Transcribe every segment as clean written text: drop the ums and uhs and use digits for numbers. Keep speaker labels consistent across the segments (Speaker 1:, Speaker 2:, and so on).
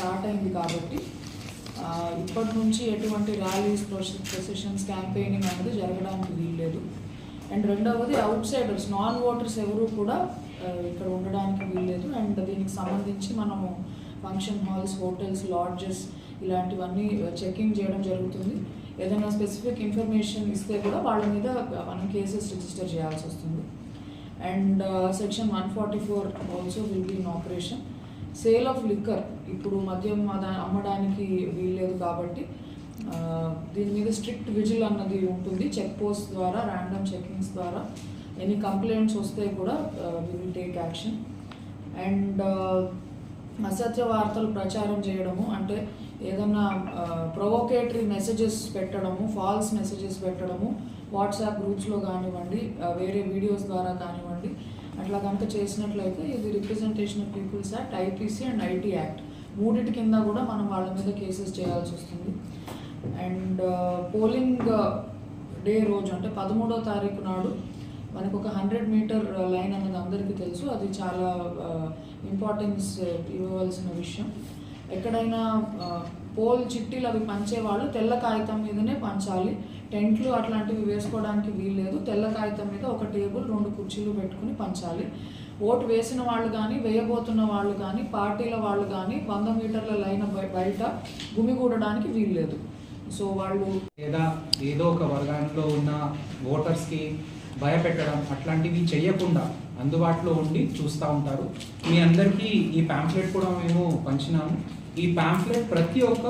Speaker 1: Start అయింది కాబట్టి ఇప్పటి నుంచి ఎటువంటి ర్యాలీస్, ప్రొసెషన్స్, క్యాంపెయినింగ్ అనేది జరగడానికి వీల్లేదు. అండ్ రెండవది అవుట్ సైడర్స్, నాన్ ఓటర్స్ ఎవరు కూడా ఇక్కడ ఉండడానికి వీల్లేదు. అండ్ దీనికి సంబంధించి మనము ఫంక్షన్ హాల్స్, హోటల్స్, లాడ్జెస్ ఇలాంటివన్నీ చెకింగ్ చేయడం జరుగుతుంది. ఏదైనా స్పెసిఫిక్ ఇన్ఫర్మేషన్ ఇస్తే కూడా వాళ్ళ మీద మనం కేసెస్ రిజిస్టర్ చేయాల్సి వస్తుంది. And section 144 also will be in operation. Sale of liquor, ఇప్పుడు మద్యం అమ్మడానికి వీల్లేదు కాబట్టి దీని మీద స్ట్రిక్ట్ విజిల్ అన్నది ఉంటుంది. చెక్ పోస్ట్ ద్వారా, ర్యాండమ్ చెకింగ్స్ ద్వారా ఎనీ కంప్లైంట్స్ వస్తే కూడా we will take action. And అసత్య వార్తలు ప్రచారం చేయడము, అంటే ఏదన్నా ప్రొవోకేటరీ మెసేజెస్ పెట్టడము, ఫాల్స్ మెసేజెస్ పెట్టడము వాట్సాప్ గ్రూప్స్లో కానివ్వండి, వేరే వీడియోస్ ద్వారా కానివ్వండి, అట్లా కనుక చేసినట్లయితే ఇది representation of people's act, IPC and IT act మూడింటి కింద కూడా మనం వాళ్ళ మీద కేసెస్ చేయాల్సి వస్తుంది. అండ్ పోలింగ్ డే రోజు అంటే 13వ తారీఖు నాడు మనకు ఒక 100 మీటర్ లైన్ అన్నది అందరికీ తెలుసు. అది చాలా ఇంపార్టెన్స్ ఇవ్వవలసిన విషయం. ఎక్కడైనా పోల్ చిట్టీలు అవి పంచేవాళ్ళు తెల్ల కాగితం మీదనే పంచాలి. టెంట్లు అట్లాంటివి వేసుకోవడానికి వీల్లేదు. తెల్ల కాగితం మీద ఒక టేబుల్, 2 కుర్చీలు పెట్టుకుని పంచాలి. ఓటు వేసిన వాళ్ళు కానీ, వేయబోతున్న వాళ్ళు కానీ, పార్టీల వాళ్ళు కానీ 100 మీటర్ల లైన్ బయట గుమిగూడడానికి వీల్లేదు. సో వాళ్ళు
Speaker 2: లేదా ఏదో ఒక వర్గాల్లో ఉన్న ఓటర్స్కి భయపెట్టడం అట్లాంటివి చేయకుండా అందుబాటులో ఉండి చూస్తూ ఉంటారు. మీ అందరికీ ఈ ప్యాంఫ్లెట్ కూడా మేము పంచినాము. ఈ ప్యాంఫ్లెట్ ప్రతి ఒక్క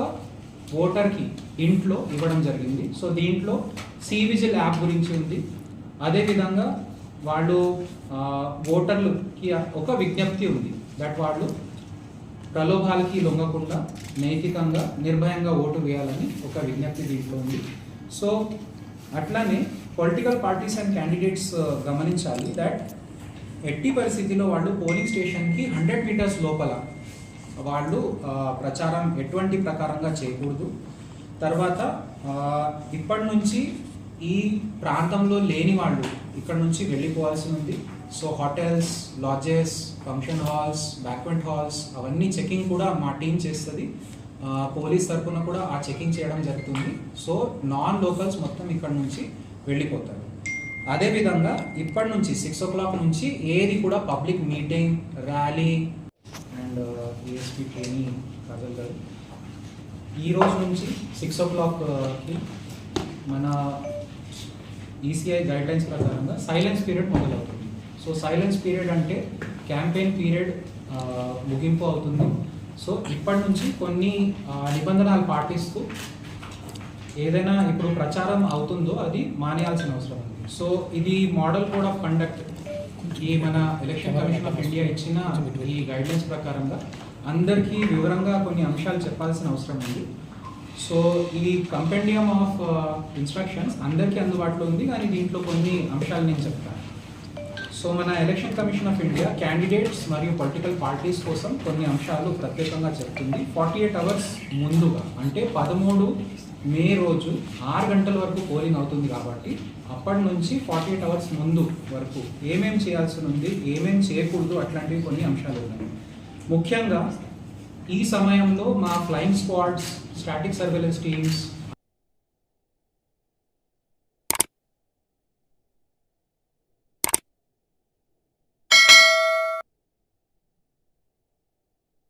Speaker 2: ఓటర్కి ఇంట్లో ఇవ్వడం జరిగింది. సో దీంట్లో సివిజిల్ యాప్ గురించి ఉంది. అదేవిధంగా వాళ్ళు ఓటర్లకి ఒక విజ్ఞప్తి ఉంది దట్ వాళ్ళు ప్రలోభాలకి లొంగకుండా నైతికంగా, నిర్భయంగా ఓటు వేయాలని ఒక విజ్ఞప్తి దీంట్లో ఉంది. సో అట్లానే పొలిటికల్ పార్టీస్ అండ్ క్యాండిడేట్స్ గమనించాలి దట్ ఎట్టి పరిస్థితిలో వాళ్ళు పోలింగ్ స్టేషన్కి 100 మీటర్స్ లోపల వాళ్ళు ప్రచారం ఎటువంటి ప్రకారంగా చేయకూడదు. తర్వాత ఇప్పటి నుంచి ఈ ప్రాంతంలో లేని వాళ్ళు ఇక్కడ నుంచి వెళ్ళిపోవాల్సి ఉంది. So hotels, lodges, function halls, banquet halls అవన్నీ చెకింగ్ కూడా మా టీం చేస్తుంది. పోలీస్ తరఫున కూడా ఆ చెకింగ్ చేయడం జరుగుతుంది. సో నాన్ లోకల్స్ మొత్తం ఇక్కడ నుంచి వెళ్ళిపోతారు. అదేవిధంగా ఇప్పటి నుంచి 6 o'clock నుంచి ఏది కూడా public meeting, rally and ASP training Kajal గారు ఈ రోజు నుంచి 6 o'clockకి మన ఈసీఐ గైడ్లైన్స్ ప్రకారంగా సైలెన్స్ పీరియడ్ మొదలవుతుంది. సో సైలెన్స్ పీరియడ్ అంటే క్యాంపెయిన్ పీరియడ్ ముగింపు అవుతుంది. సో ఇప్పటి నుంచి కొన్ని నిబంధనలు పాటిస్తూ ఏదైనా ఇప్పుడు ప్రచారం అవుతుందో అది మానేయాల్సిన అవసరం ఉంది. సో ఇది మోడల్ కోడ్ ఆఫ్ కండక్ట్, ఈ మన ఎలక్షన్ కమిషన్ ఆఫ్ ఇండియా ఇచ్చిన ఈ గైడ్లైన్స్ ప్రకారంగా అందరికీ వివరంగా కొన్ని అంశాలు చెప్పాల్సిన అవసరం ఉంది. సో ఈ కంపెండియం ఆఫ్ ఇన్స్ట్రక్షన్స్ అందరికీ అందుబాటులో ఉంది, కానీ దీంట్లో కొన్ని అంశాలు నేను చెప్తాను. సో మన election commission of India candidates మరియు పొలిటికల్ పార్టీస్ కోసం కొన్ని అంశాలు ప్రత్యేకంగా చెప్తుంది. 48 hours ముందుగా అంటే 13 మే రోజు 6 గంటల వరకు పోలింగ్ అవుతుంది కాబట్టి అప్పటి నుంచి 48 hours ముందు వరకు ఏమేమి చేయాల్సి ఉంది, ఏమేమి చేయకూడదు అట్లాంటివి కొన్ని అంశాలు ఉన్నాయి. ముఖ్యంగా ఈ సమయంలో మా flying squads, static surveillance teams,